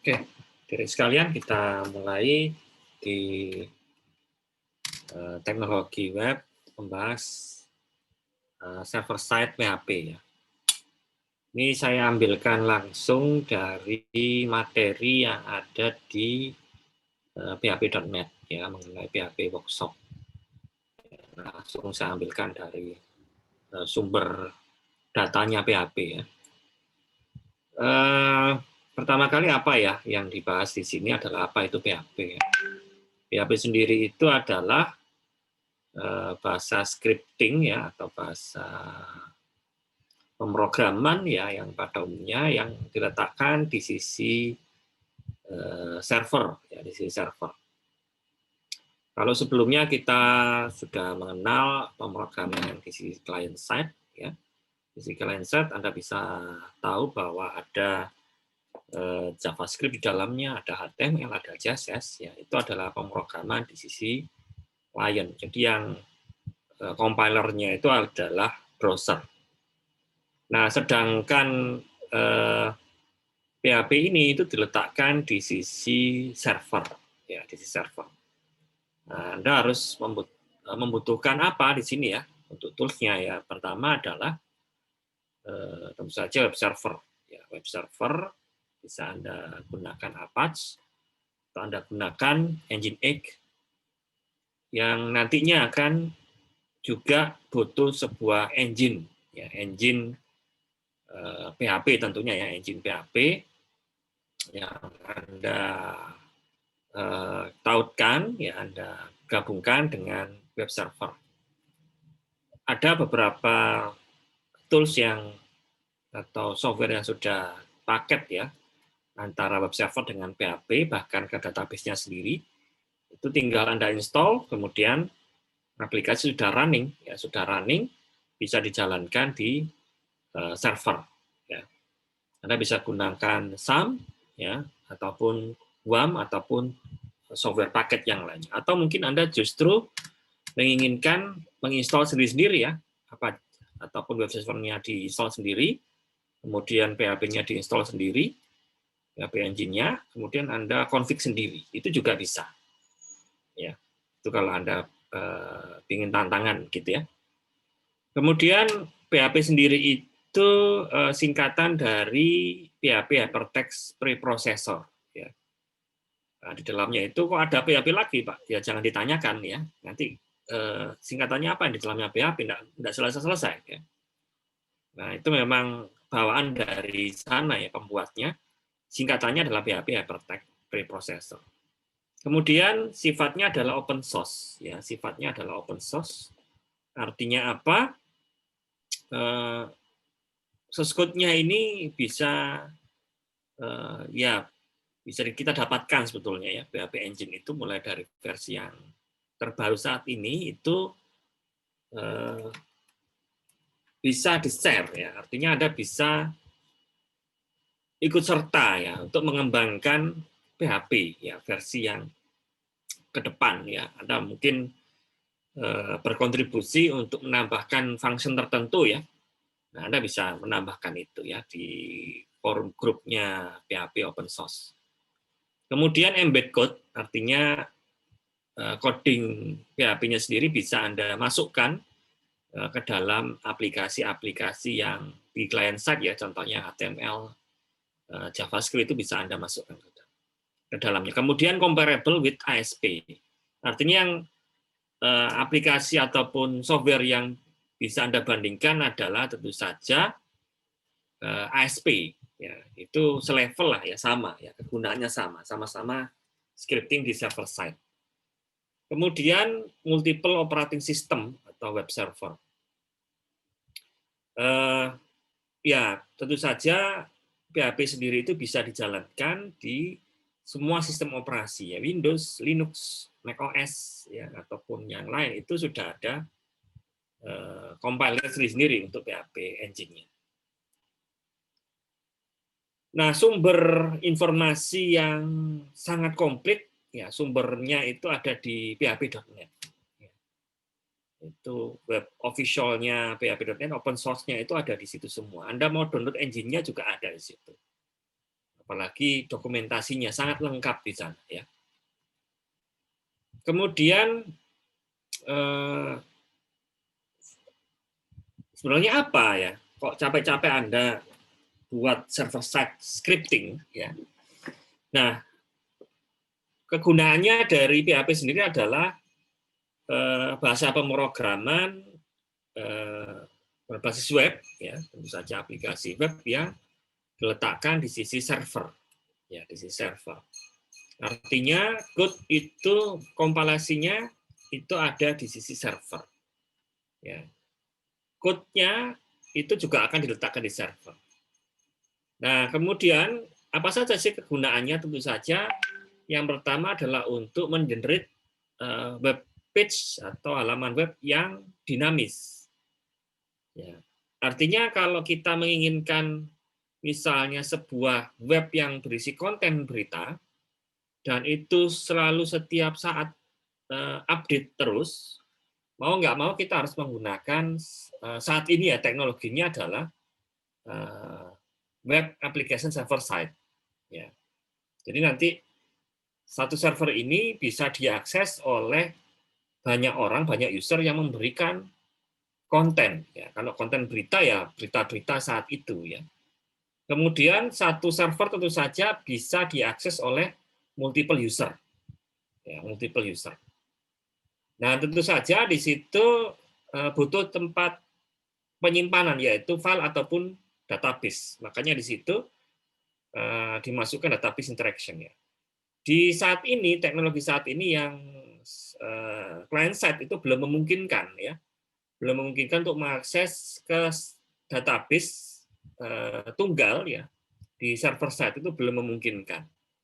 Oke, dari sekalian kita mulai di teknologi web membahas server side PHP ya. Ini saya ambilkan langsung dari materi yang ada di php.net ya, mengenai PHP workshop. Langsung saya ambilkan dari sumber datanya PHP ya. Pertama kali apa ya yang dibahas di sini adalah apa itu PHP ya. PHP sendiri itu adalah bahasa scripting ya, atau bahasa pemrograman ya, yang pada umumnya yang diletakkan di sisi server ya, di sisi server. Kalau sebelumnya kita sudah mengenal pemrograman yang di sisi client side ya, di sisi client side Anda bisa tahu bahwa ada JavaScript di dalamnya, ada HTML, ada CSS ya, itu adalah pemrograman di sisi client. Jadi yang compilernya itu adalah browser. Nah, sedangkan PHP ini itu diletakkan di sisi server, ya, di sisi server. Nah, Anda harus membutuhkan apa di sini ya untuk toolsnya ya. Pertama adalah tentu saja web server. Ya, web server bisa Anda gunakan Apache atau Anda gunakan Nginx yang nantinya akan juga butuh sebuah engine, ya, engine PHP tentunya ya, engine PHP yang Anda tautkan, ya Anda gabungkan dengan web server. Ada beberapa tools yang atau software yang sudah paket ya antara web server dengan PHP, bahkan ke database-nya sendiri. Itu tinggal Anda install, kemudian aplikasi sudah running, ya sudah running, bisa dijalankan di server. Ya. Anda bisa gunakan SAM, ya, ataupun WAM, ataupun software paket yang lainnya. Atau mungkin Anda justru menginginkan menginstal sendiri-sendiri ya, ataupun web servernya diinstal sendiri, kemudian PHP-nya diinstal sendiri, PHP engine-nya, kemudian Anda config sendiri. Itu juga bisa. Ya. Itu kalau Anda ingin tantangan gitu ya. Kemudian PHP sendiri itu singkatan dari PHP Hypertext Preprocessor ya. Nah, di dalamnya itu kok ada PHP lagi, Pak? Ya jangan ditanyakan ya. Nanti singkatannya apa yang di dalamnya PHP? Enggak selesai-selesai ya. Nah, itu memang bawaan dari sana ya pembuatnya. Singkatannya adalah PHP Hypertext Preprocessor. Kemudian sifatnya adalah open source ya, sifatnya adalah open source. Artinya apa? Source code-nya ini bisa ya bisa kita dapatkan sebetulnya ya, PHP Engine itu mulai dari versi yang terbaru saat ini itu bisa di-share ya, artinya Anda bisa ikut serta ya untuk mengembangkan PHP ya versi yang ke depan ya. Anda mungkin berkontribusi untuk menambahkan function tertentu ya. Nah, Anda bisa menambahkan itu ya di forum grupnya PHP open source. Kemudian embed code, artinya coding PHP-nya sendiri bisa Anda masukkan ke dalam aplikasi-aplikasi yang di client side ya, contohnya HTML, JavaScript itu bisa Anda masukkan ke dalamnya. Kemudian comparable with ASP, artinya yang aplikasi ataupun software yang bisa Anda bandingkan adalah tentu saja ASP, ya itu selevel lah ya, sama ya, kegunaannya sama-sama scripting di server side. Kemudian multiple operating system atau web server. Ya tentu saja PHP sendiri itu bisa dijalankan di semua sistem operasi ya, Windows, Linux, macOS ya, ataupun yang lain itu sudah ada compiler sendiri untuk PHP engine-nya. Nah, sumber informasi yang sangat komplit ya, sumbernya itu ada di php.net. Itu web official-nya php.net, open source-nya itu ada di situ semua. Anda mau download engine-nya juga ada di situ. apalagi dokumentasinya sangat lengkap di sana ya. Kemudian sebenarnya apa ya? Kok capek-capek Anda buat server side scripting ya? Nah, kegunaannya dari PHP sendiri adalah bahasa pemrograman berbasis web ya, tentu saja aplikasi web yang diletakkan di sisi server ya, di sisi server. Artinya code itu kompilasinya itu ada di sisi server ya. Code-nya itu juga akan diletakkan di server. Nah, kemudian apa saja sih kegunaannya? Tentu saja yang pertama adalah untuk mengenerate web page atau halaman web yang dinamis. Ya. Artinya kalau kita menginginkan misalnya sebuah web yang berisi konten berita, dan itu selalu setiap saat update terus, mau nggak mau kita harus menggunakan saat ini ya teknologinya adalah web application server side. Ya. Jadi nanti satu server ini bisa diakses oleh banyak orang, banyak user yang memberikan konten. Ya. Kalau konten berita ya berita-berita saat itu ya. Kemudian satu server tentu saja bisa diakses oleh multiple user. Ya, multiple user. Nah, tentu saja di situ butuh tempat penyimpanan yaitu file ataupun database. Makanya di situ dimasukkan database interaction ya. Di saat ini teknologi saat ini yang client side itu belum memungkinkan ya, belum memungkinkan untuk mengakses ke database tunggal ya di server side itu belum memungkinkan.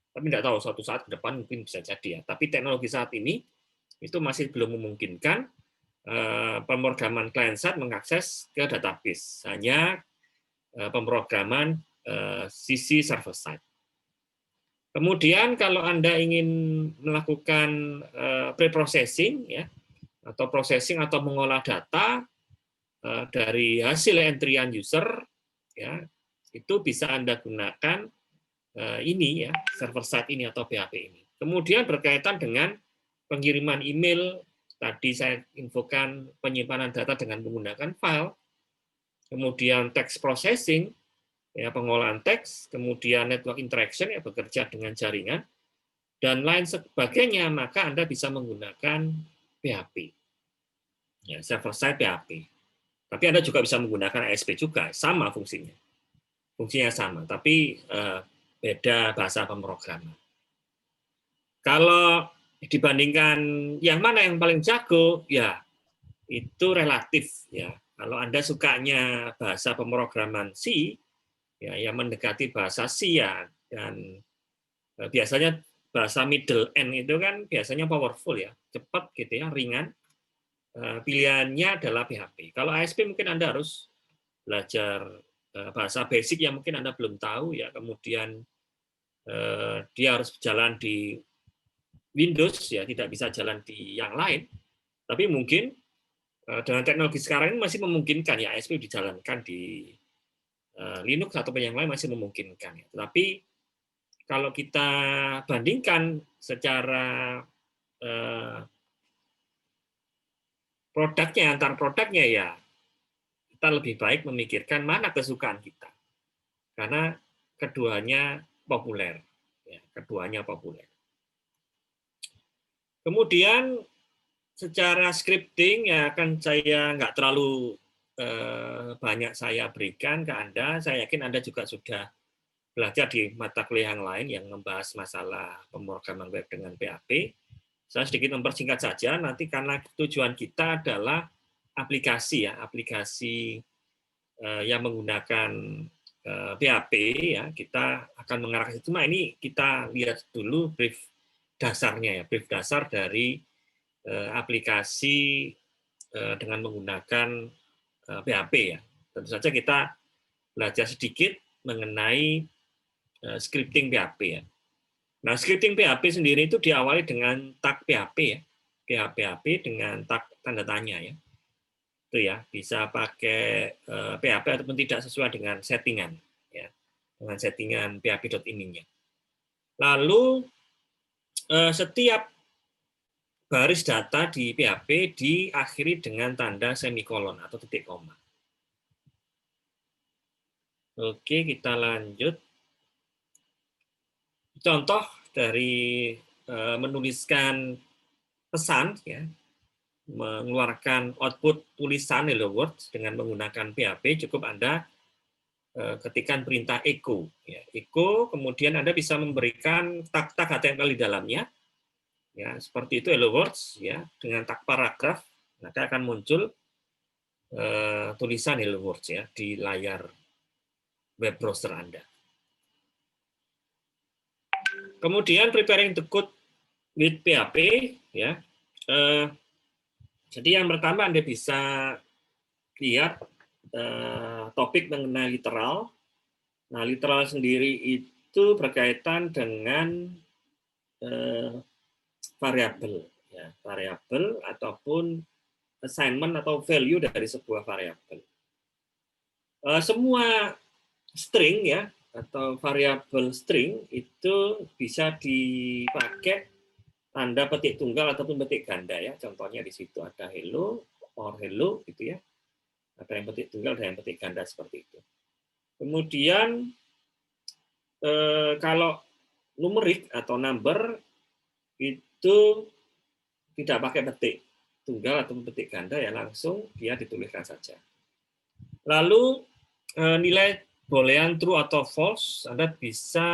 Tapi tidak tahu suatu saat ke depan mungkin bisa jadi ya. Tapi teknologi saat ini itu masih belum memungkinkan pemrograman client side mengakses ke database, hanya pemrograman sisi server side. Kemudian kalau Anda ingin melakukan pre-processing ya, atau processing atau mengolah data dari hasil entryan user ya, itu bisa Anda gunakan ini ya, server side ini atau PHP ini. Kemudian berkaitan dengan pengiriman email, tadi saya infokan penyimpanan data dengan menggunakan file, kemudian text processing, ya pengolahan teks, kemudian network interaction ya bekerja dengan jaringan, dan lain sebagainya, maka Anda bisa menggunakan PHP, ya, server side PHP. Tapi Anda juga bisa menggunakan ASP juga, sama fungsinya. Fungsinya sama, tapi beda bahasa pemrograman. Kalau dibandingkan yang mana yang paling jago, ya itu relatif ya. Kalau Anda sukanya bahasa pemrograman C, ya yang mendekati bahasa C ya, dan biasanya bahasa middle end itu kan biasanya powerful ya, cepat gitu ya, ringan. Pilihannya adalah PHP. Kalau ASP mungkin Anda harus belajar bahasa basic yang mungkin Anda belum tahu ya, kemudian dia harus jalan di Windows ya, tidak bisa jalan di yang lain. Tapi mungkin dengan teknologi sekarang ini masih memungkinkan ya ASP dijalankan di Linux atau yang lain masih memungkinkan ya. Tetapi kalau kita bandingkan secara produknya antar produknya ya kita lebih baik memikirkan mana kesukaan kita karena keduanya populer ya, keduanya populer. Kemudian secara scripting ya akan saya nggak terlalu banyak saya berikan ke Anda. Saya yakin Anda juga sudah belajar di mata kuliah yang lain yang membahas masalah pemrograman web dengan PHP. Saya sedikit mempersingkat saja nanti karena tujuan kita adalah aplikasi ya, aplikasi yang menggunakan PHP ya, kita akan mengarah ke situ. Nah, ini kita lihat dulu brief dasarnya ya, brief dasar dari aplikasi dengan menggunakan PHP ya. Tentu saja kita belajar sedikit mengenai scripting PHP ya. Nah, scripting PHP sendiri itu diawali dengan tag PHP ya. PHP dengan tag tanda tanya ya. Itu ya, bisa pakai PHP ataupun tidak sesuai dengan settingan ya. dengan settingan php.ini-nya. Lalu setiap baris data di PHP diakhiri dengan tanda semikolon atau titik koma. Oke, kita lanjut. Contoh dari menuliskan pesan, ya, mengeluarkan output tulisan hello world dengan menggunakan PHP, cukup Anda ketikkan perintah echo. Ya, echo, kemudian Anda bisa memberikan tag-tag HTML di dalamnya, ya, seperti itu hello words, ya, dengan tag paragraf, maka akan muncul tulisan hello words, ya, di layar web browser Anda. Kemudian preparing the code with PHP, ya. Jadi yang pertama Anda bisa lihat topik mengenai literal. Nah, literal sendiri itu berkaitan dengan variabel, ya, variabel ataupun assignment atau value dari sebuah variabel. Semua string, ya, atau variabel string itu bisa dipakai tanda petik tunggal ataupun petik ganda, ya. Contohnya di situ ada hello or hello gitu, ya. Ada yang petik tunggal, ada yang petik ganda seperti itu. Kemudian kalau numerik atau number itu tidak pakai petik tunggal atau petik ganda, ya, langsung dia dituliskan saja. Lalu nilai boolean true atau false, Anda bisa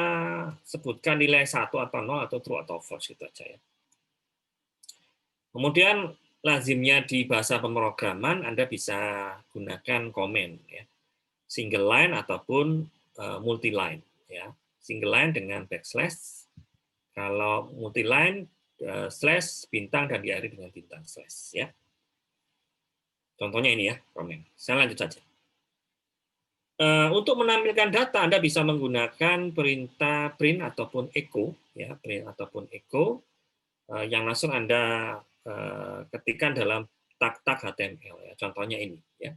sebutkan nilai 1 atau 0 atau true atau false, gitu aja, ya. Kemudian lazimnya di bahasa pemrograman Anda bisa gunakan komen, ya, single line ataupun multi line, ya. Single line dengan backslash, kalau multi line slash bintang dan diakhiri dengan bintang slash, ya. Contohnya ini, ya, komen. Saya lanjut saja. Untuk menampilkan data Anda bisa menggunakan perintah print ataupun echo, ya, print ataupun echo yang langsung Anda ketikkan dalam tag-tag HTML, ya. Contohnya ini, ya.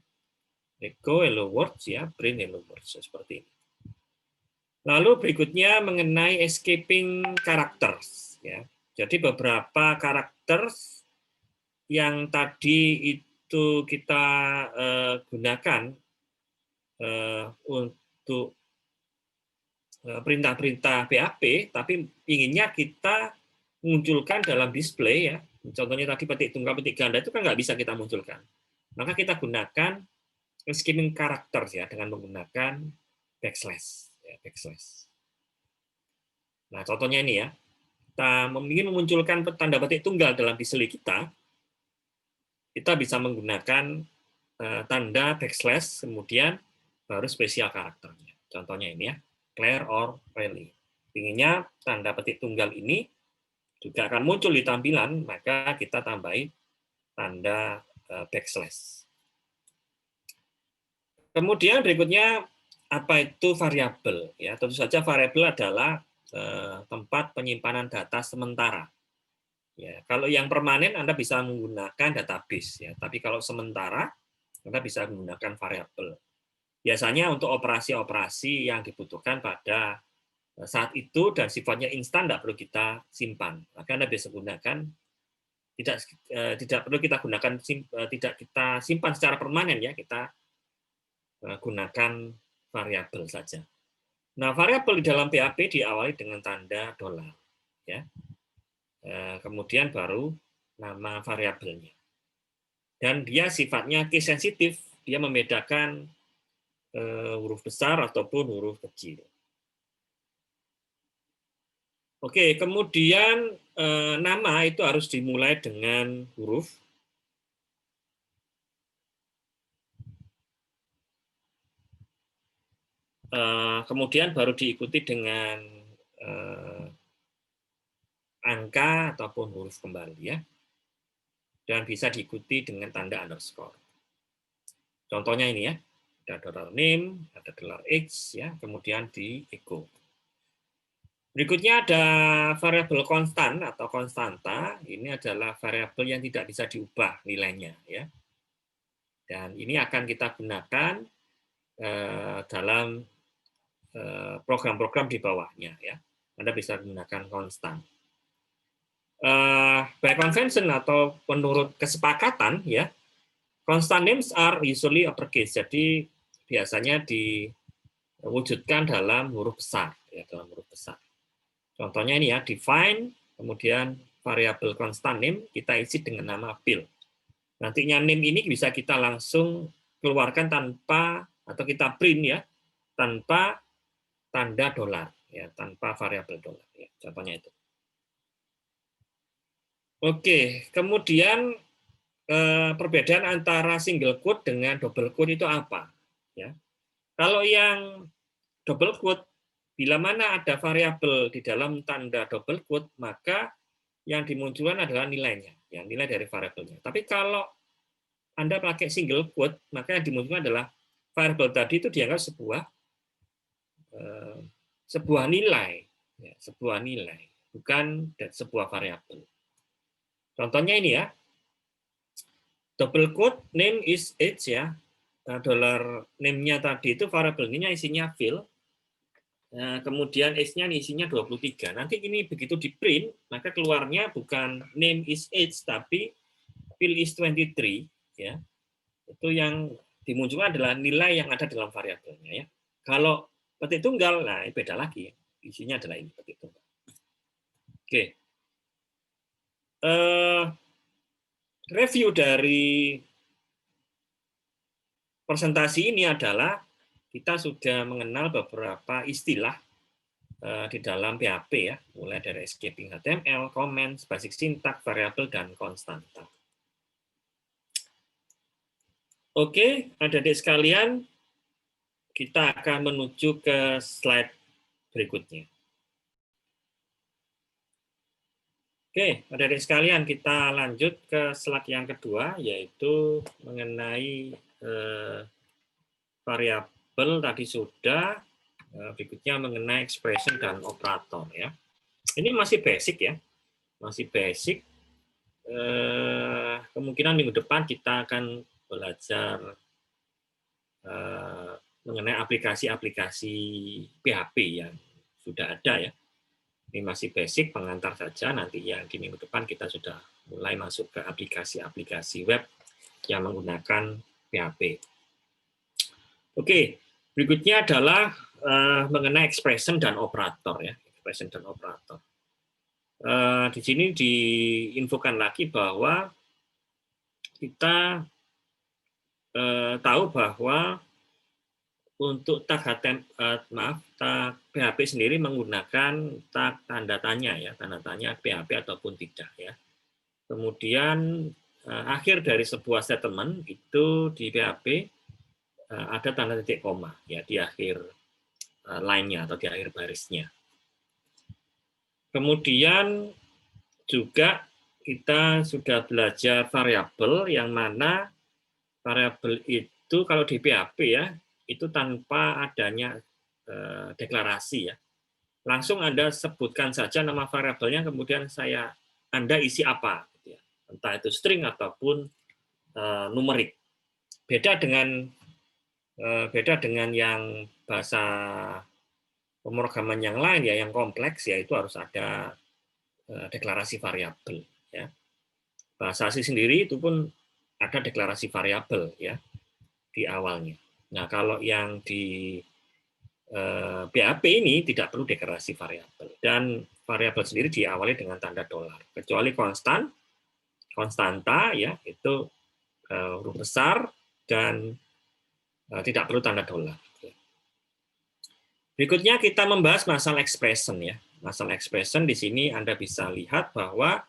Echo hello world, ya, print hello world, seperti ini. Lalu berikutnya mengenai escaping characters, ya. Jadi beberapa karakter yang tadi itu kita gunakan untuk perintah-perintah PHP, tapi inginnya kita munculkan dalam display, ya. Contohnya tadi petik tunggal, petik ganda itu kan nggak bisa kita munculkan. Maka kita gunakan escaping characters, ya, dengan menggunakan backslash, ya, backslash. Nah, contohnya ini, ya. Kita ingin memunculkan tanda petik tunggal dalam display kita bisa menggunakan tanda backslash, kemudian baru spesial karakternya. Contohnya ini, ya, clear or rally. Inginnya tanda petik tunggal ini juga akan muncul di tampilan, maka kita tambahin tanda backslash. Kemudian berikutnya, apa itu variabel? Ya, tentu saja variabel adalah tempat penyimpanan data sementara. Ya, kalau yang permanen Anda bisa menggunakan database, ya, tapi kalau sementara Anda bisa menggunakan variabel. Biasanya untuk operasi-operasi yang dibutuhkan pada saat itu dan sifatnya instan, tidak perlu kita simpan. Maka Anda bisa gunakan, tidak perlu kita gunakan, tidak kita simpan secara permanen, ya, kita gunakan variabel saja. Nah, variabel di dalam PHP diawali dengan tanda $, ya. Kemudian baru nama variabelnya. Dan dia sifatnya case sensitif, dia membedakan huruf besar ataupun huruf kecil. Oke, kemudian nama itu harus dimulai dengan huruf. Kemudian baru diikuti dengan angka ataupun huruf kembali, ya. Dan bisa diikuti dengan tanda underscore. Contohnya ini, ya. Ada $name, ada $x, ya, kemudian di echo. Berikutnya ada variabel konstan atau konstanta. Ini adalah variabel yang tidak bisa diubah nilainya, ya. Dan ini akan kita gunakan dalam program-program di bawahnya ya. Anda bisa gunakan konstan. By convention atau menurut kesepakatan ya, constant names are usually uppercase. Jadi biasanya diwujudkan dalam huruf besar ya, dalam huruf besar. Contohnya ini ya, define, kemudian variabel constant name kita isi dengan nama Bill. Nantinya name ini bisa kita langsung keluarkan tanpa, atau kita print ya, tanpa tanda dolar ya, tanpa variabel dolar ya. Contohnya itu. Oke, kemudian perbedaan antara single quote dengan double quote itu apa? Ya. Kalau yang double quote, bila mana ada variabel di dalam tanda double quote, maka yang dimunculkan adalah nilainya, ya, nilai dari variabelnya. Tapi kalau Anda pakai single quote, maka yang dimunculkan adalah variabel tadi itu dianggap sebuah nilai, ya, sebuah nilai, bukan sebuah variabel. Contohnya ini ya, double quote name is age ya, dollar name-nya tadi itu variabel ini isinya Phil, kemudian age-nya isinya 23. Nanti ini begitu di print, maka keluarnya bukan name is age, tapi Phil is 23 ya. Itu yang dimunculkan adalah nilai yang ada dalam variabelnya ya. Kalau petik tunggal, nah beda lagi, isinya adalah ini petik tunggal. Oke. Review dari presentasi ini adalah kita sudah mengenal beberapa istilah di dalam PHP ya, mulai dari escaping HTML, comments, basic syntax, variabel, dan konstanta. Oke, adik-adik sekalian, kita akan menuju ke slide berikutnya. Oke, adik-adik sekalian, kita lanjut ke slide yang kedua, yaitu mengenai variabel tadi sudah, berikutnya mengenai expression dan operator ya. Ini masih basic ya, masih basic. Kemungkinan minggu depan kita akan belajar mengenai aplikasi-aplikasi PHP yang sudah ada ya. Ini masih basic, pengantar saja, nanti yang di minggu depan kita sudah mulai masuk ke aplikasi-aplikasi web yang menggunakan PHP. Oke, berikutnya adalah mengenai expression dan operator ya, expression dan operator. Di sini diinfokan lagi bahwa kita tahu bahwa untuk tag PHP sendiri menggunakan tag tanda tanya ya, tanda tanya PHP ataupun tidak ya. Kemudian akhir dari sebuah statement itu di PHP ada tanda titik koma ya di akhir line-nya atau di akhir barisnya. Kemudian juga kita sudah belajar variabel, yang mana variabel itu kalau di PHP ya, itu tanpa adanya deklarasi ya. Langsung Anda sebutkan saja nama variabelnya, kemudian Anda isi apa, gitu ya. Entah itu string ataupun numerik. Beda dengan yang bahasa pemrograman yang lain ya, yang kompleks ya, itu harus ada deklarasi variabel ya. Bahasa C sendiri itu pun ada deklarasi variabel ya di awalnya. Nah, kalau yang di PHP ini tidak perlu deklarasi variabel, dan variabel sendiri diawali dengan tanda dolar, kecuali konstanta ya, itu huruf besar dan tidak perlu tanda dolar. Berikutnya kita membahas masalah expression ya. Masalah expression di sini Anda bisa lihat bahwa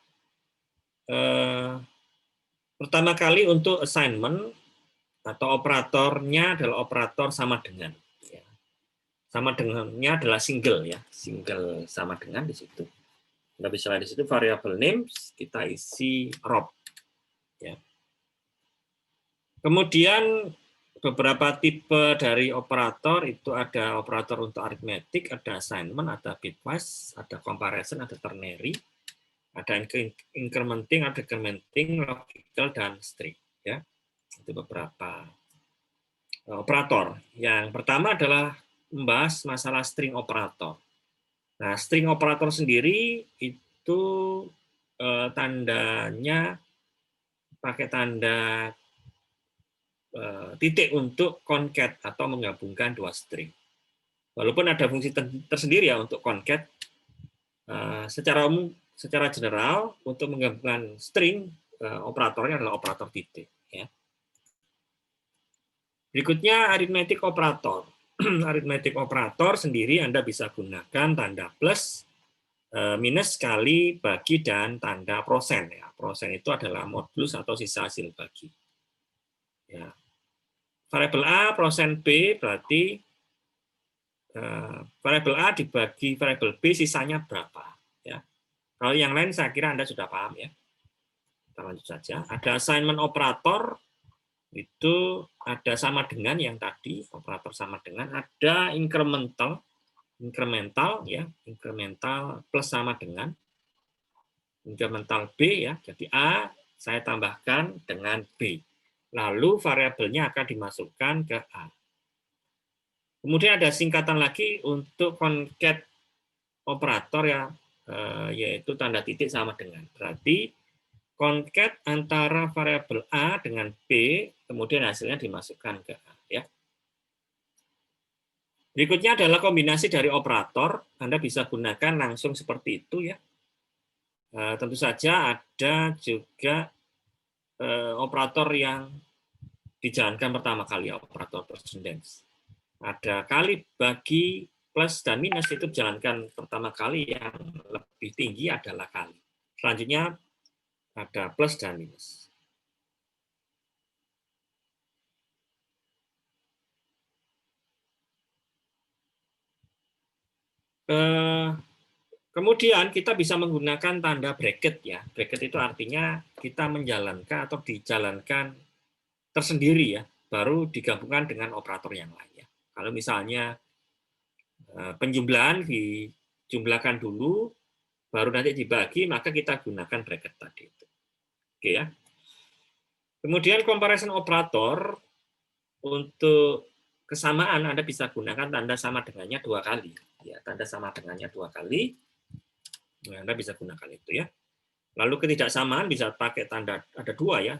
pertama kali untuk assignment atau operatornya adalah operator sama dengan. Ya. Sama dengannya adalah single ya, single sama dengan di situ. Anda bisa lihat di situ variable name kita isi Rob. Ya. Kemudian beberapa tipe dari operator itu ada operator untuk arithmetic, ada assignment, ada bitwise, ada comparison, ada ternary, ada incrementing, ada decrementing, logical, dan strict. Ya. Itu beberapa operator. Yang pertama adalah membahas masalah string operator. Nah, string operator sendiri itu tandanya pakai tanda titik untuk concat atau menggabungkan dua string. Walaupun ada fungsi tersendiri ya untuk concat, secara general untuk menggabungkan string operatornya adalah operator titik. Ya. Berikutnya arithmetic operator. Arithmetic operator sendiri Anda bisa gunakan tanda plus, minus, kali, bagi, dan tanda prosen. Ya. Prosen itu adalah modulus atau sisa hasil bagi. Ya. Variabel A, prosen B, berarti variabel A dibagi variabel B, sisanya berapa. Ya. Kalau yang lain saya kira Anda sudah paham ya. Kita lanjut saja. Ada assignment operator, itu ada sama dengan yang tadi, operator sama dengan, ada incremental ya, incremental plus sama dengan, incremental B ya, jadi A saya tambahkan dengan B. Lalu variabelnya akan dimasukkan ke A. Kemudian ada singkatan lagi untuk concat operator ya, yaitu tanda titik sama dengan. Berarti concat antara variabel A dengan B, kemudian hasilnya dimasukkan ke A. Ya. Berikutnya adalah kombinasi dari operator. Anda bisa gunakan langsung seperti itu ya. Tentu saja ada juga operator yang dijalankan pertama kali, operator precedence. Ada kali, bagi, plus, dan minus itu dijalankan pertama kali, yang lebih tinggi adalah kali. Selanjutnya ada plus dan minus. Kemudian kita bisa menggunakan tanda bracket ya. Bracket itu artinya kita menjalankan atau dijalankan tersendiri ya, baru digabungkan dengan operator yang lain ya. Kalau misalnya penjumlahan dijumlahkan dulu, baru nanti dibagi, maka kita gunakan bracket tadi itu. Oke ya. Kemudian comparison operator, untuk kesamaan Anda bisa gunakan tanda sama dengannya 2 kali. Ya, tanda sama dengannya 2 kali. Nah, Anda bisa gunakan itu ya. Lalu ketidaksamaan bisa pakai tanda ada 2 ya.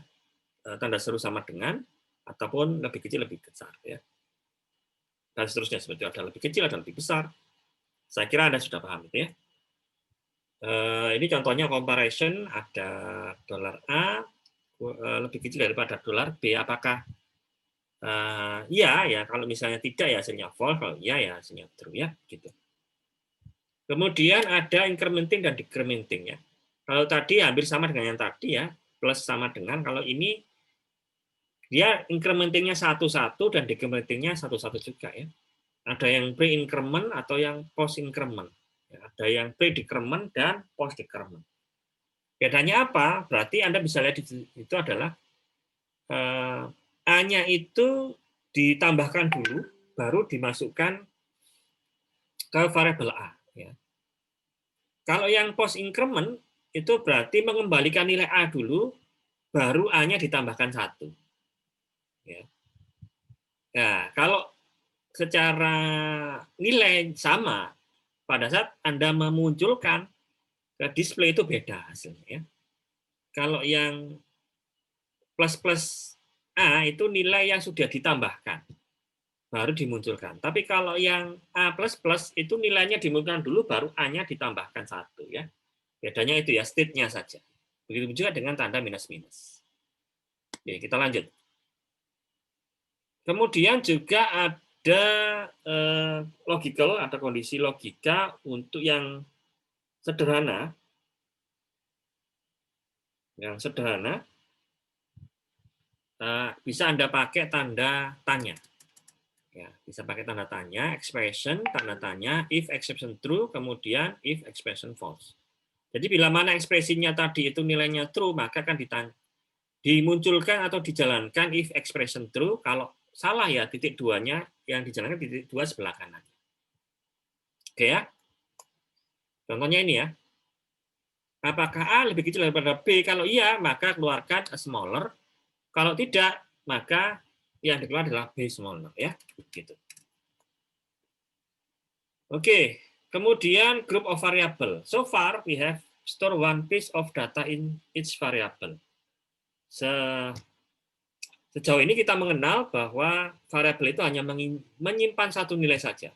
Tanda seru sama dengan, ataupun lebih kecil lebih besar ya. Dan seterusnya, seperti ada lebih kecil, ada lebih besar. Saya kira Anda sudah paham itu ya. Ini contohnya comparison, ada dolar A lebih kecil daripada dolar B. Apakah iya ya, kalau misalnya tidak ya hasilnya false, kalau iya ya hasilnya true ya, gitu. Kemudian ada incrementing dan decrementing ya. Kalau tadi hampir sama dengan yang tadi ya, plus sama dengan, kalau ini dia incrementingnya satu-satu dan decrementingnya satu-satu juga ya. Ada yang pre-increment atau yang post-increment. Ya, ada yang pre-decrement dan post-decrement. Bedanya apa? Berarti Anda bisa lihat itu adalah A-nya itu ditambahkan dulu, baru dimasukkan ke variabel A. Ya. Kalau yang post increment itu berarti mengembalikan nilai A dulu, baru A-nya ditambahkan 1. Ya. Nah, kalau secara nilai sama, pada saat Anda memunculkan ke display itu beda hasilnya. Ya. Kalau yang plus A itu nilai yang sudah ditambahkan, baru dimunculkan. Tapi kalau yang A++ itu nilainya dimunculkan dulu, baru A-nya ditambahkan 1 ya. Bedanya itu ya, state-nya saja. Begitu juga dengan tanda minus-minus. Oke, kita lanjut. Kemudian juga ada logical, ada kondisi logika untuk yang sederhana. Yang sederhana bisa Anda pakai tanda tanya. Ya, bisa pakai tanda tanya, expression, tanda tanya, if exception true, kemudian if expression false. Jadi bila mana ekspresinya tadi itu nilainya true, maka akan dimunculkan atau dijalankan if expression true. Kalau salah ya titik 2-nya yang dijalankan titik 2 sebelah kanan. Oke ya. Contohnya ini ya. Apakah A lebih kecil daripada B? Kalau iya, maka keluarkan a smaller. Kalau tidak, maka yang dikeluarkan adalah B smaller ya. Gitu. Oke, kemudian group of variable. So far we have store one piece of data in each variable. Sejauh ini kita mengenal bahwa variabel itu hanya menyimpan satu nilai saja.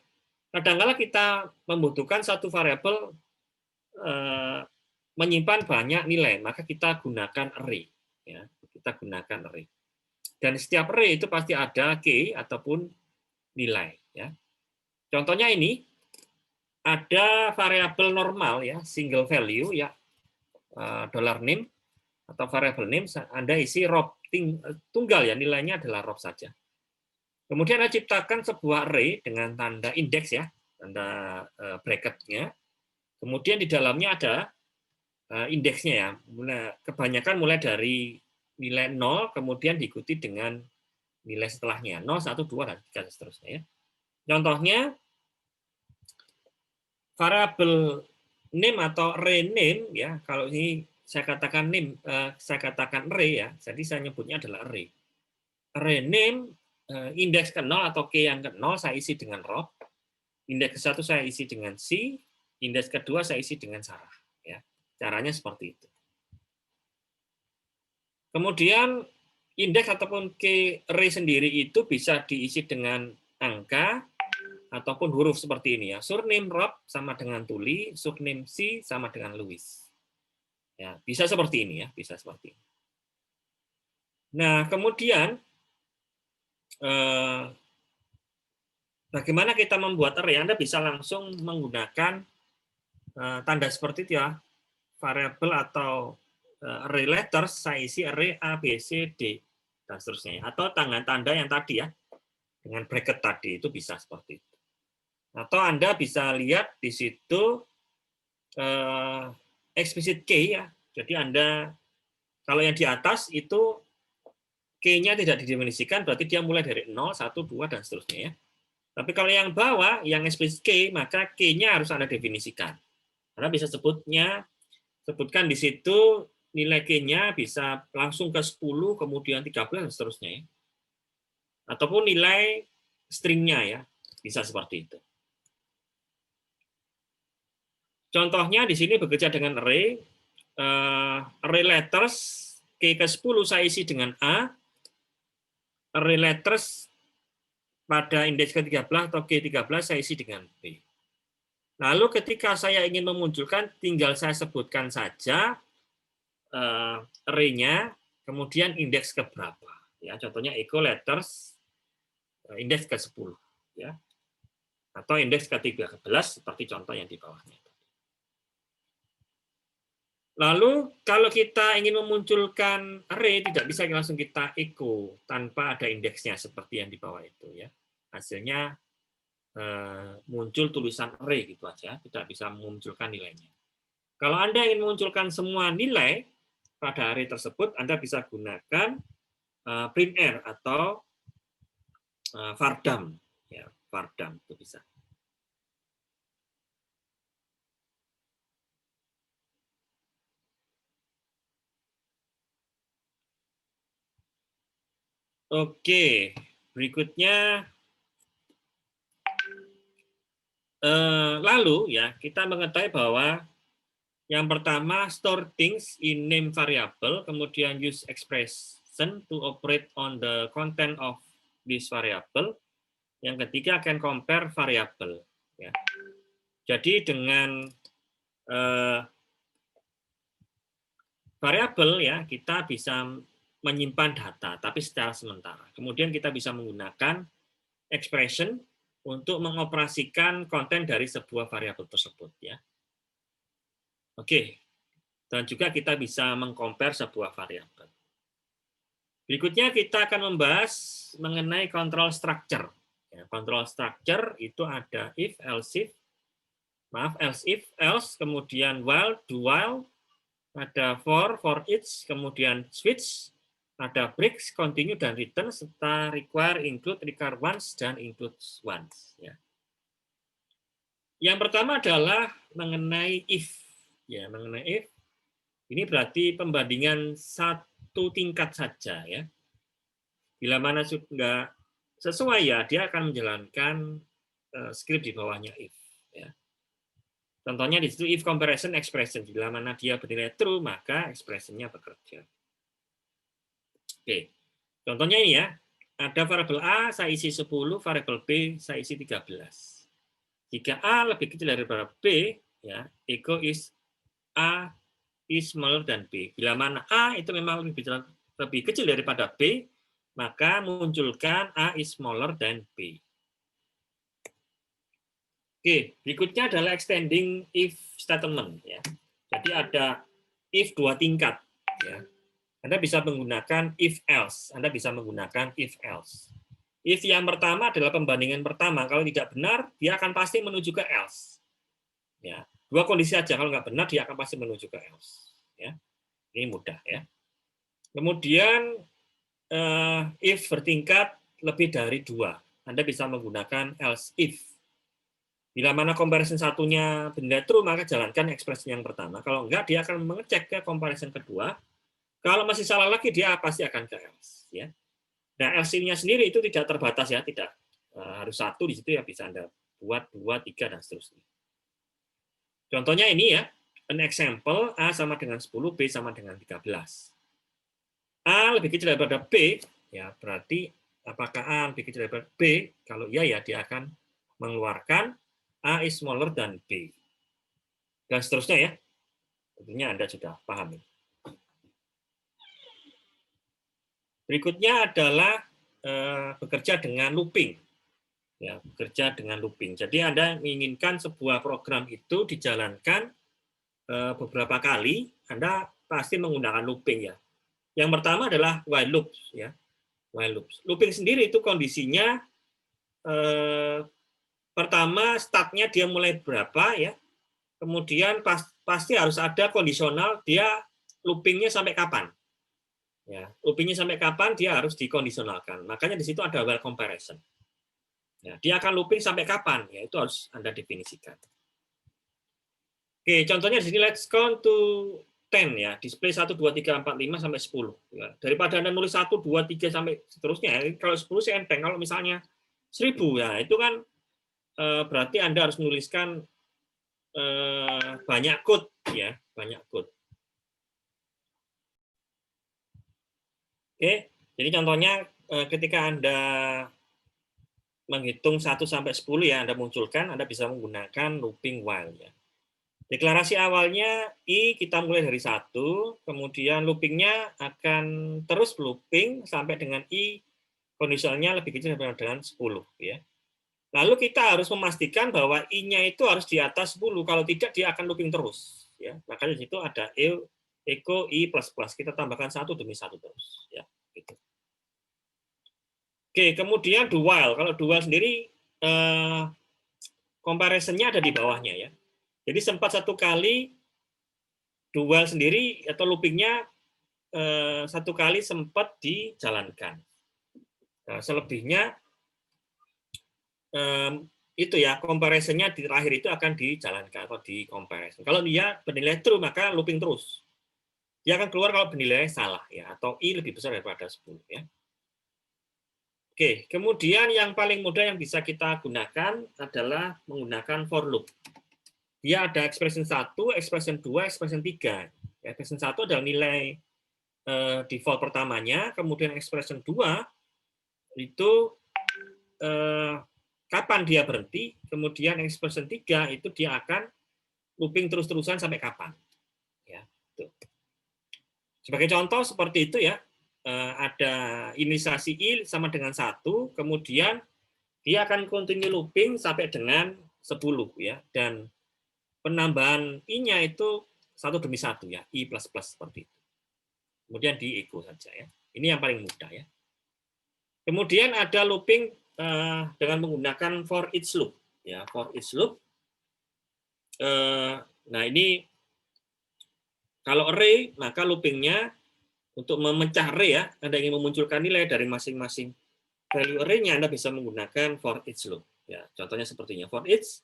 Kadang-kala kita membutuhkan satu variabel menyimpan banyak nilai, maka kita gunakan array. Ya, kita gunakan array. Dan setiap array itu pasti ada key ataupun nilai. Ya. Contohnya ini ada variabel normal ya, single value ya, $name atau variabel name, Anda isi row tunggal ya, nilainya adalah row saja. Kemudian Anda ciptakan sebuah array dengan tanda indeks ya, tanda bracketnya. Kemudian di dalamnya ada indeksnya ya. Kebanyakan mulai dari nilai 0, kemudian diikuti dengan nilai setelahnya. 0, 1, 2, dan seterusnya ya. Contohnya, variabel name atau array name ya, kalau ini saya katakan name, saya katakan array ya, jadi saya nyebutnya adalah array. Array name, indeks ke 0 atau key yang ke 0 saya isi dengan row, indeks ke 1 saya isi dengan C, indeks kedua saya isi dengan Sarah. Ya. Caranya seperti itu. Kemudian indeks ataupun key array sendiri itu bisa diisi dengan angka ataupun huruf seperti ini ya. Surname Rob sama dengan Tuli, surname C sama dengan Louis. Ya, bisa seperti ini ya, bisa seperti ini. Nah, kemudian bagaimana kita membuat array? Anda bisa langsung menggunakan tanda seperti itu ya, variabel atau array letters, saya isi array A, B, C, D, dan seterusnya. Atau tanda yang tadi ya, dengan bracket tadi, itu bisa seperti itu. Atau Anda bisa lihat di situ explicit key ya. Jadi Anda, kalau yang di atas itu key-nya tidak didefinisikan, berarti dia mulai dari 0, 1, 2, dan seterusnya ya. Tapi kalau yang bawah, yang explicit key, maka key-nya harus Anda definisikan. Anda bisa sebutkan di situ nilai key-nya bisa langsung ke 10, kemudian 13, dan seterusnya ya. Ataupun nilai string-nya ya, bisa seperti itu. Contohnya di sini bekerja dengan array, array letters, key ke-10 saya isi dengan A, array letters pada indeks ke-13 atau K13 saya isi dengan B. Lalu ketika saya ingin memunculkan, tinggal saya sebutkan saja array-nya, kemudian indeks ke berapa. Ya, contohnya echo letters, indeks ke-10. Ya. Atau indeks ke-13, seperti contoh yang di bawahnya. Lalu kalau kita ingin memunculkan array, tidak bisa langsung kita echo tanpa ada indeksnya seperti yang di bawah itu ya. Hasilnya muncul tulisan array gitu aja, tidak bisa memunculkan nilainya. Kalau Anda ingin memunculkan semua nilai pada array tersebut, Anda bisa gunakan printr atau vardam ya, vardam itu bisa. Oke, berikutnya lalu ya kita mengetahui bahwa yang pertama store things in name variable, kemudian use expression to operate on the content of this variable. Yang ketiga can compare variable. Ya. Jadi dengan variabel ya kita bisa menyimpan data, tapi secara sementara. Kemudian kita bisa menggunakan expression untuk mengoperasikan konten dari sebuah variabel tersebut ya. Oke, dan juga kita bisa mengcompare sebuah variabel. Berikutnya kita akan membahas mengenai control structure. Ya, control structure itu ada if, else if, else, kemudian while, do while, ada for each, kemudian switch, ada breaks, continue, dan return, serta require, include, recur once, dan includes once. Ya. Yang pertama adalah mengenai if. Ya, mengenai if, ini berarti pembandingan satu tingkat saja. Ya. Bila mana sudah sesuai, ya dia akan menjalankan script di bawahnya if. Ya. Contohnya di situ if comparison expression, bila mana dia bernilai true maka ekspresinya bekerja. Oke. Contohnya ini ya, ada variabel A saya isi 10, variabel B saya isi 13. Jika A lebih kecil daripada B, ya, echo is A is smaller than B. Bila mana A itu memang lebih kecil daripada B, maka munculkan A is smaller than B. Oke, berikutnya adalah extending if statement. Ya. Jadi ada if dua tingkat. Ya. Anda bisa menggunakan if else. Anda bisa menggunakan if else. If yang pertama adalah pembandingan pertama. Kalau tidak benar, dia akan pasti menuju ke else. Ya. Dua kondisi saja. Kalau nggak benar, dia akan pasti menuju ke else. Ya. Ini mudah ya. Kemudian if bertingkat lebih dari 2. Anda bisa menggunakan else if. Bila mana comparison satunya benda true, maka jalankan ekspresi yang pertama. Kalau enggak, dia akan mengecek ke comparison kedua. Kalau masih salah lagi, dia pasti akan ke else. Ya. Nah, else-nya sendiri itu tidak terbatas ya, tidak harus satu di situ ya, bisa Anda buat 2, 3 dan seterusnya. Contohnya ini ya, an example A sama dengan 10, B sama dengan 13. A lebih kecil daripada B, ya berarti apakah A lebih kecil daripada B? Kalau iya ya, dia akan mengeluarkan A is smaller than B. Dan seterusnya ya. Tentunya Anda sudah paham. Berikutnya adalah bekerja dengan looping. Ya, bekerja dengan looping. Jadi Anda menginginkan sebuah program itu dijalankan beberapa kali, Anda pasti menggunakan looping ya. Yang pertama adalah while loops ya. While loops. Looping sendiri itu kondisinya pertama startnya dia mulai berapa ya, kemudian pasti harus ada kondisional dia loopingnya sampai kapan. Ya, loopingnya sampai kapan dia harus dikondisionalkan. Makanya di situ ada while comparison. Ya, dia akan looping sampai kapan? Ya, itu harus Anda definisikan. Oke, contohnya di sini let's count to 10 ya, display 1 2 3 4 5 sampai 10 ya. Daripada Anda nulis 1 2 3 sampai seterusnya, kalau 10 sih enteng. Kalau misalnya 1000 ya, itu kan berarti Anda harus menuliskan banyak code ya, banyak code. Oke, jadi contohnya ketika Anda menghitung 1 sampai 10 ya, Anda munculkan, Anda bisa menggunakan looping while ya. Deklarasi awalnya I kita mulai dari 1, kemudian loopingnya akan terus looping sampai dengan I kondisionalnya lebih kecil daripada dengan 10 ya. Lalu kita harus memastikan bahwa I-nya itu harus di atas 10, kalau tidak dia akan looping terus. Ya. Makanya di situ ada echo I++, kita tambahkan satu demi satu terus. Ya. Gitu. Oke, kemudian do while. Kalau do while sendiri, comparison-nya ada di bawahnya ya. Jadi sempat satu kali do while sendiri atau looping-nya satu kali sempat dijalankan. Nah, selebihnya itu ya, comparison-nya di terakhir itu akan dijalankan atau di comparison. Kalau dia bernilai true, maka looping terus. Dia akan keluar kalau bernilai salah ya, atau I lebih besar daripada 10 ya. Oke, kemudian yang paling mudah yang bisa kita gunakan adalah menggunakan for loop. Dia ada expression 1, expression 2, expression 3. Expression 1 adalah nilai default pertamanya, kemudian expression 2 itu kapan dia berhenti, kemudian expression 3 itu dia akan looping terus-terusan sampai kapan. Ya, tuh. Sebagai contoh seperti itu ya, ada inisiasi I sama dengan 1, kemudian dia akan continue looping sampai dengan 10 ya, dan penambahan I-nya itu 1 demi 1 ya, I++ seperti itu. Kemudian di echo saja ya. Ini yang paling mudah ya. Kemudian ada looping dengan menggunakan for each loop ya, for each loop. Nah ini kalau array maka loopingnya untuk memecah array ya, Anda ingin memunculkan nilai dari masing-masing value array-nya, Anda bisa menggunakan for each loop ya. Contohnya sepertinya for each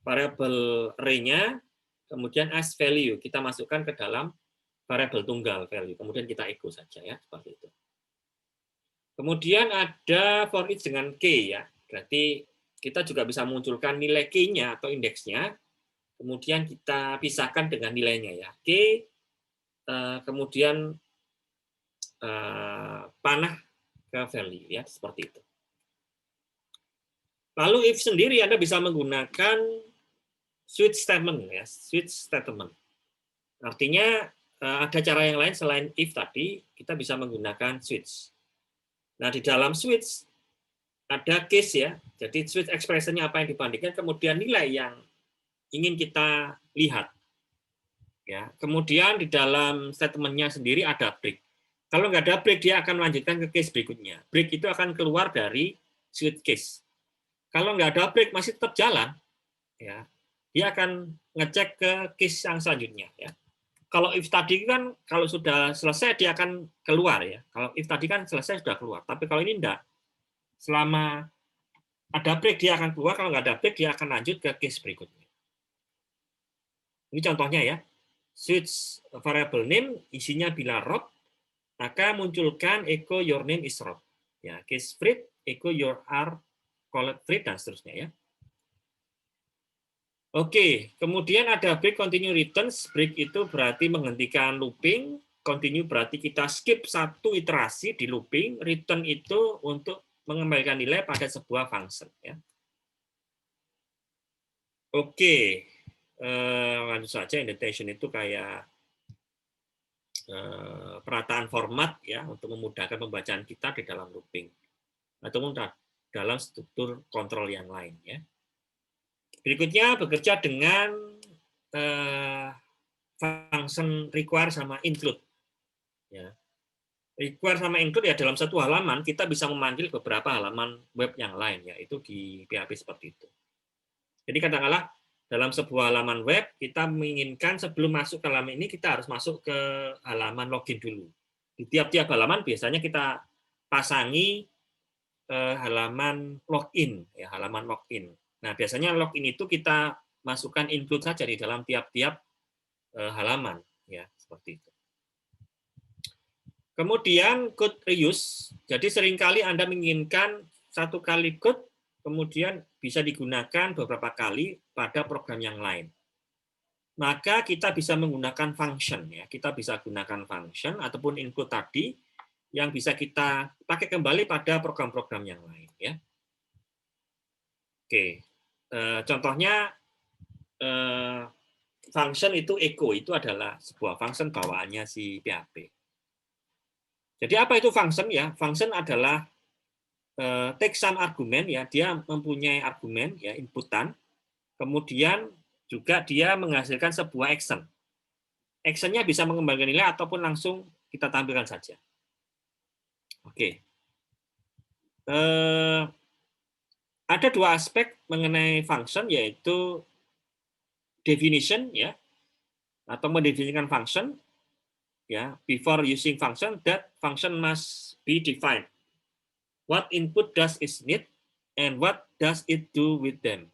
variable array-nya, kemudian as value kita masukkan ke dalam variable tunggal value, kemudian kita echo saja ya, seperti itu. Kemudian ada for each dengan K ya, berarti kita juga bisa munculkan nilai K-nya atau indeksnya, kemudian kita pisahkan dengan nilainya ya. K, kemudian panah ke value ya, seperti itu. Lalu if sendiri Anda bisa menggunakan switch statement ya, switch statement. Artinya ada cara yang lain selain if tadi, kita bisa menggunakan switch. Nah, di dalam switch ada case ya. Jadi switch expression-nya apa yang dibandingkan, kemudian nilai yang ingin kita lihat. Ya, kemudian di dalam statement-nya sendiri ada break. Kalau nggak ada break, dia akan melanjutkan ke case berikutnya. Break itu akan keluar dari switch case. Kalau nggak ada break masih tetap jalan, ya, dia akan ngecek ke case yang selanjutnya. Ya. Kalau if tadi kan kalau sudah selesai dia akan keluar ya. Kalau if tadi kan selesai sudah keluar. Tapi kalau ini enggak, selama ada break dia akan keluar. Kalau nggak ada break dia akan lanjut ke case berikutnya. Ini contohnya ya. Switch variable name isinya bila Rob, maka munculkan echo your name is Rob. Ya, case Fred, echo your are called Fred dan seterusnya ya. Oke, kemudian ada break continue returns. Break itu berarti menghentikan looping, continue berarti kita skip satu iterasi di looping, return itu untuk mengembalikan nilai pada sebuah function ya. Oke, lanjut saja. Indentation itu kayak perataan format ya untuk memudahkan pembacaan kita di dalam looping ataupun dalam struktur kontrol yang lain ya. Berikutnya bekerja dengan function require sama include ya. Require sama include ya dalam satu halaman kita bisa memanggil beberapa halaman web yang lain ya, itu di PHP seperti itu. Jadi katakanlah dalam sebuah halaman web kita menginginkan sebelum masuk ke halaman ini kita harus masuk ke halaman login dulu. Di tiap-tiap halaman biasanya kita pasangi halaman login ya, halaman login. Nah, biasanya login itu kita masukkan include saja di dalam tiap-tiap halaman ya, seperti itu. Kemudian code reuse. Jadi seringkali Anda menginginkan satu kali code kemudian bisa digunakan beberapa kali pada program yang lain. Maka kita bisa menggunakan function ya. Kita bisa gunakan function ataupun include tadi yang bisa kita pakai kembali pada program-program yang lain ya. Oke. Contohnya function itu echo, itu adalah sebuah function bawaannya si PHP. Jadi apa itu function ya? Function adalah take some argument ya, dia mempunyai argumen ya, inputan. Kemudian juga dia menghasilkan sebuah action. Action-nya bisa mengembalikan nilai ataupun langsung kita tampilkan saja. Oke. Ada dua aspek mengenai function, yaitu definition ya, atau mendefinisikan function ya. Before using function, that function must be defined. What input does it need and what does it do with them.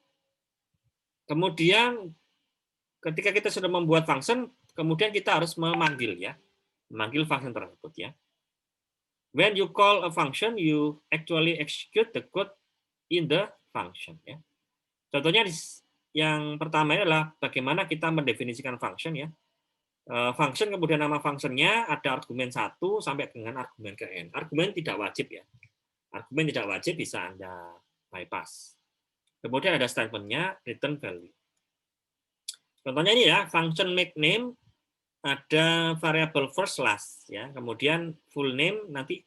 Kemudian ketika kita sudah membuat function, kemudian kita harus memanggil ya, memanggil function tersebut ya. When you call a function, you actually execute the code in the function ya. Contohnya yang pertama adalah bagaimana kita mendefinisikan function ya. Function kemudian nama functionnya ada argumen 1 sampai dengan argumen ke n. Argumen tidak wajib ya. Argumen tidak wajib bisa Anda bypass. Kemudian ada statement-nya return value. Contohnya ini ya, function make name ada variable first last ya. Kemudian full name nanti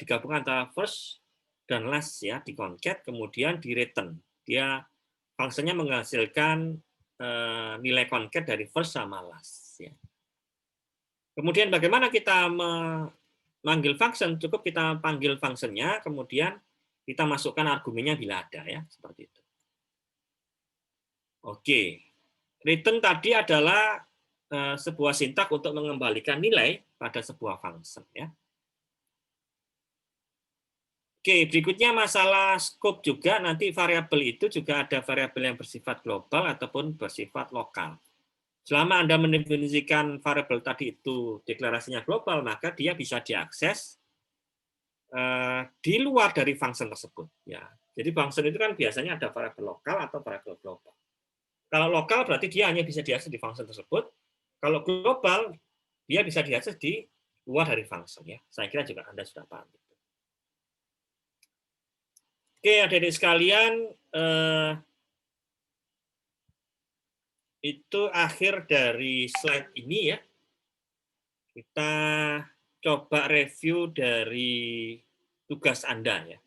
digabungkan antara first dan last ya, di concat kemudian di return. Dia fungsinya menghasilkan nilai concat dari first sama last ya. Kemudian bagaimana kita memanggil function? Cukup kita panggil functionnya, kemudian kita masukkan argumennya bila ada ya, seperti itu. Oke, return tadi adalah sebuah sintak untuk mengembalikan nilai pada sebuah function ya. Oke, berikutnya masalah scope juga, nanti variabel itu juga ada variabel yang bersifat global ataupun bersifat lokal. Selama Anda mendefinisikan variabel tadi itu deklarasinya global, maka dia bisa diakses di luar dari function tersebut. Ya, Jadi function itu kan biasanya ada variabel lokal atau variabel global. Kalau lokal berarti dia hanya bisa diakses di function tersebut. Kalau global, dia bisa diakses di luar dari function ya. Saya kira juga Anda sudah paham. Oke, adik-adik sekalian, itu akhir dari slide ini ya. Kita coba review dari tugas Anda ya.